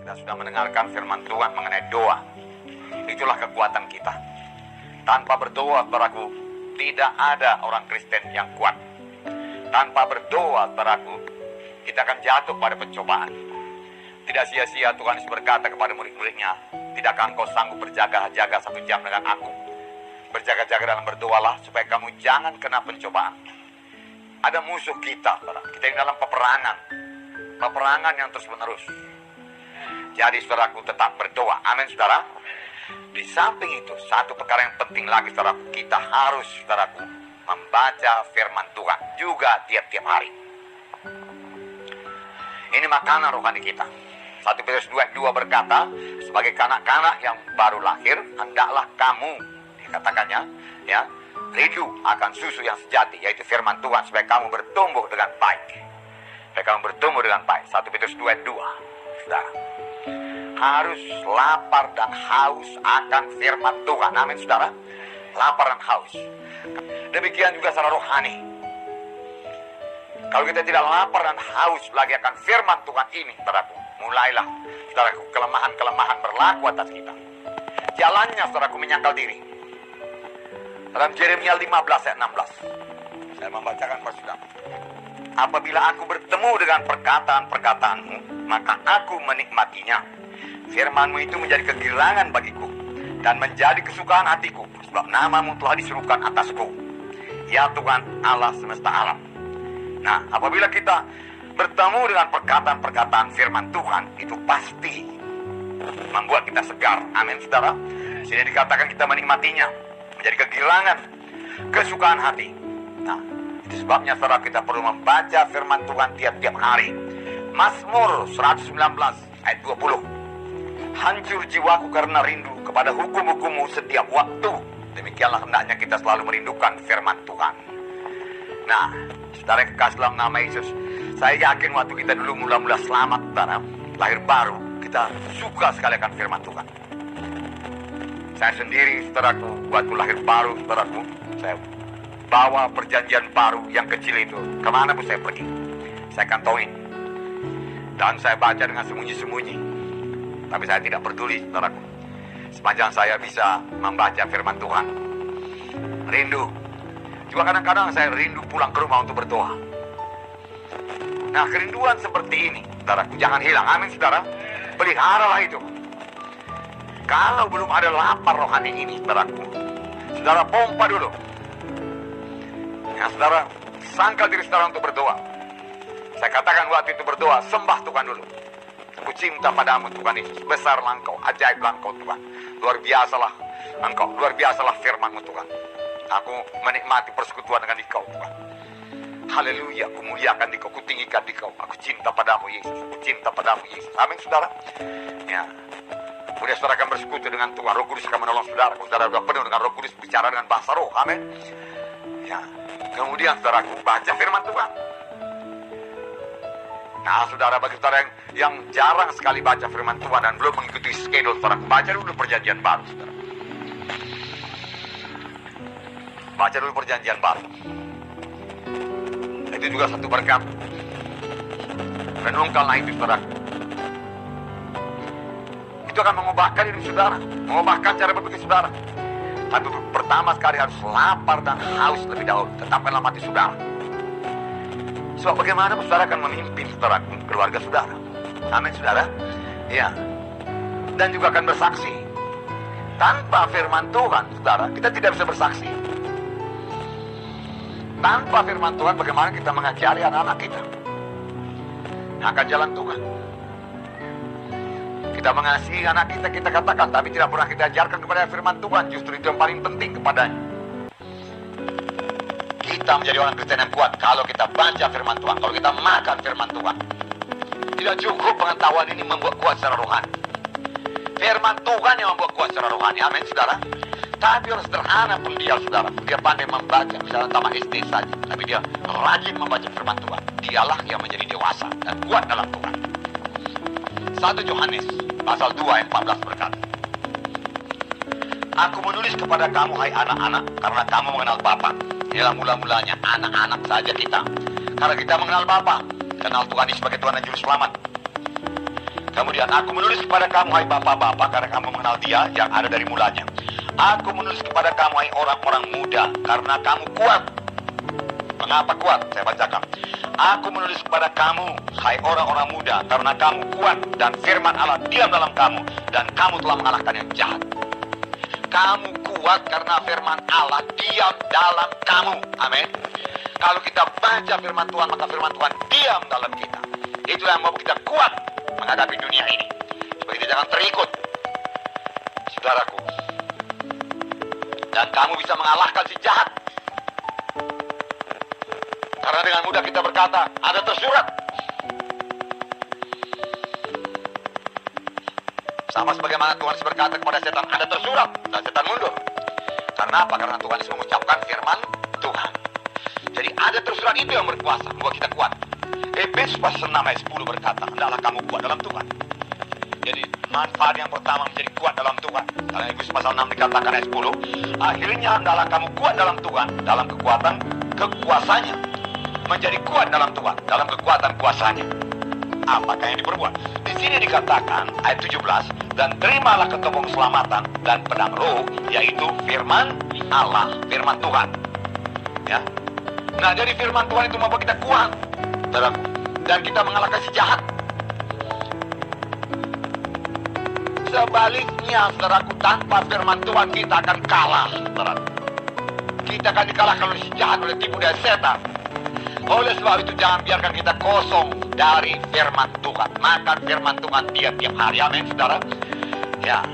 Kita sudah mendengarkan firman Tuhan mengenai doa. Itulah kekuatan kita. Tanpa berdoa, saudaraku, tidak ada orang Kristen yang kuat. Tanpa berdoa, saudaraku, kita akan jatuh pada pencobaan. Tidak sia-sia Tuhan Yesus berkata kepada murid-muridnya, tidakkah engkau sanggup berjaga-jaga 1 jam dengan aku? Berjaga-jaga dalam berdoalah supaya kamu jangan kena pencobaan. Ada musuh kita, saudara. Kita yang dalam peperangan yang terus menerus. Jadi saudaraku tetap berdoa. Amin saudara. Di samping itu, satu perkara yang penting lagi saudaraku, kita harus saudaraku membaca firman Tuhan juga tiap-tiap hari. Ini makanan rohani kita. 1 Petrus 2:2 berkata, sebagai kanak-kanak yang baru lahir, hendaklah kamu, dikatakannya, ya, rindu akan susu yang sejati, yaitu firman Tuhan, supaya kamu bertumbuh dengan baik. Supaya kamu bertumbuh dengan baik. 1 Petrus 2:2, saudara. Harus lapar dan haus akan firman Tuhan. Amin saudara. Lapar dan haus. Demikian juga secara rohani. Kalau kita tidak lapar dan haus lagi akan firman Tuhan ini, saudaraku, mulailah saudaraku kelemahan-kelemahan berlaku atas kita. Jalannya saudaraku menyangkal diri. Dalam Yeremia 15 ayat 16, saya membacakan kepada saudara. Apabila aku bertemu dengan perkataan-perkataanmu, maka aku menikmatinya. Firmanmu itu menjadi kegirangan bagiku dan menjadi kesukaan hatiku, sebab namamu telah diserukan atasku, ya Tuhan Allah semesta alam. Nah, apabila kita bertemu dengan perkataan-perkataan firman Tuhan, itu pasti membuat kita segar. Amin saudara. Sini dikatakan kita menikmatinya, menjadi kegirangan, kesukaan hati. Nah, itu sebabnya saudara kita perlu membaca firman Tuhan tiap-tiap hari. Mazmur 119 ayat 20. Hancur jiwaku karena rindu kepada hukum-hukummu setiap waktu. Demikianlah hendaknya kita selalu merindukan firman Tuhan. Nah, saudara yang kekasih dalam nama Yesus, saya yakin waktu kita dulu mula-mula selamat, saudara, lahir baru, kita suka sekali akan firman Tuhan. Saya sendiri, saudaraku, waktu lahir baru, saudaraku, saya bawa perjanjian baru yang kecil itu. Kemana pun saya pergi, saya kantongin. Dan saya baca dengan sembunyi-sembunyi. Tapi saya tidak peduli, saudaraku. Sepanjang saya bisa membaca firman Tuhan. Rindu. Juga kadang-kadang saya rindu pulang ke rumah untuk berdoa. Nah, kerinduan seperti ini, saudaraku, jangan hilang. Amin, saudara. Peliharalah itu. Kalau belum ada lapar rohani ini, saudaraku, saudara pompa dulu. Ya, saudara, sangkal diri saudara untuk berdoa. Saya katakan waktu itu berdoa, sembah Tuhan dulu. Aku cinta padamu Tuhan Yesus. Besarlah engkau, ajaiblah engkau Tuhan. Luar biasalah engkau, luar biasalah firman-Mu Tuhan. Aku menikmati persekutuan dengan Engkau Tuhan. Haleluya, aku muliakan Engkau, aku tinggikan Engkau. Aku cinta padamu Yesus, aku cinta padamu Yesus. Amin saudara. Ya. Kemudian saudara akan bersekutu dengan Tuhan. Roh Kudus akan menolong saudara. Saudara sudah penuh dengan Roh Kudus, bicara dengan bahasa roh. Amin. Ya. Kemudian saudaraku baca firman Tuhan. Nah saudara, bagi saudara yang jarang sekali baca firman Tuhan dan belum mengikuti schedule, saudara, baca dulu perjanjian baru, saudara. Baca dulu perjanjian baru. Itu juga satu berkat. Renungkanlah itu, saudara. Itu akan mengubahkan hidup saudara, mengubahkan cara berpikir saudara. Tapi pertama sekali harus lapar dan haus lebih dahulu. Tetapkanlah mati saudara. Sebab bagaimana saudara akan memimpin saudara, keluarga saudara. Amin saudara. Ya. Dan juga akan bersaksi. Tanpa firman Tuhan, saudara, kita tidak bisa bersaksi. Tanpa firman Tuhan, bagaimana kita mengajari anak-anak kita akan jalan Tuhan. Kita mengasihi anak kita, kita katakan, tapi tidak pernah kita ajarkan kepada firman Tuhan. Justru itu yang paling penting kepadanya. Kita menjadi orang Kristen yang kuat kalau kita baca firman Tuhan, kalau kita makan firman Tuhan. Tidak cukup pengetahuan ini membuat kuat secara rohani. Firman Tuhan yang membuat kuat secara rohani. Amin saudara. Tapi orang sederhana pun dia saudara, dia pandai membaca, misalnya tamat SD saja, tapi dia rajin membaca firman Tuhan. Dialah yang menjadi dewasa dan kuat dalam Tuhan. 1 Yohanes pasal 2 ayat 14 berkata, Aku menulis kepada kamu hai anak-anak, karena kamu mengenal Bapa. Inilah mula-mulanya anak-anak saja kita, karena kita mengenal Bapa, kenal Tuhan sebagai Tuhan dan Juru Selamat. Kemudian aku menulis kepada kamu, hai bapak-bapak, karena kamu mengenal Dia yang ada dari mulanya. Aku menulis kepada kamu, hai orang-orang muda, karena kamu kuat. Mengapa kuat? Saya bacakan. Aku menulis kepada kamu, hai orang-orang muda, karena kamu kuat dan firman Allah diam dalam kamu, dan kamu telah mengalahkan yang jahat. Kamu kuat karena firman Allah diam dalam kamu. Amin. Kalau kita baca firman Tuhan, maka firman Tuhan diam dalam kita. Itulah yang membuat kita kuat menghadapi dunia ini, supaya kita jangan terikut, saudaraku. Dan kamu bisa mengalahkan si jahat. Karena dengan mudah kita berkata, ada tersurat. Sama sebagaimana Tuhan berkata kepada setan, ada tersurat, dan setan mundur. Karena apa? Karena Tuhan Yesus mengucapkan firman Tuhan. Jadi ada tersurat itu yang berkuasa, membuat kita kuat. Efesus pasal 6 ayat 10 berkata, hendaklah kamu kuat dalam Tuhan. Jadi manfaat yang pertama menjadi kuat dalam Tuhan. Karena Efesus pasal 6 dikatakan ayat 10, akhirnya hendaklah kamu kuat dalam Tuhan, dalam kekuatan kekuasanya. Menjadi kuat dalam Tuhan, dalam kekuatan kuasanya. Apakah yang diperbuat? Di sini dikatakan ayat 17, dan terimalah ketopong keselamatan dan pedang roh, yaitu firman Allah, firman Tuhan. Ya. Nah, jadi firman Tuhan itu membuat kita kuat, saudaraku, dan kita mengalahkan si jahat. Sebaliknya, saudaraku, tanpa firman Tuhan kita akan kalah, saudaraku. Kita akan dikalahkan oleh si jahat, oleh tipu daya setan. Oleh sebab itu jangan biarkan kita kosong dari firman Tuhan. Makan firman Tuhan tiap-tiap hari. Amin, saudara. Ya,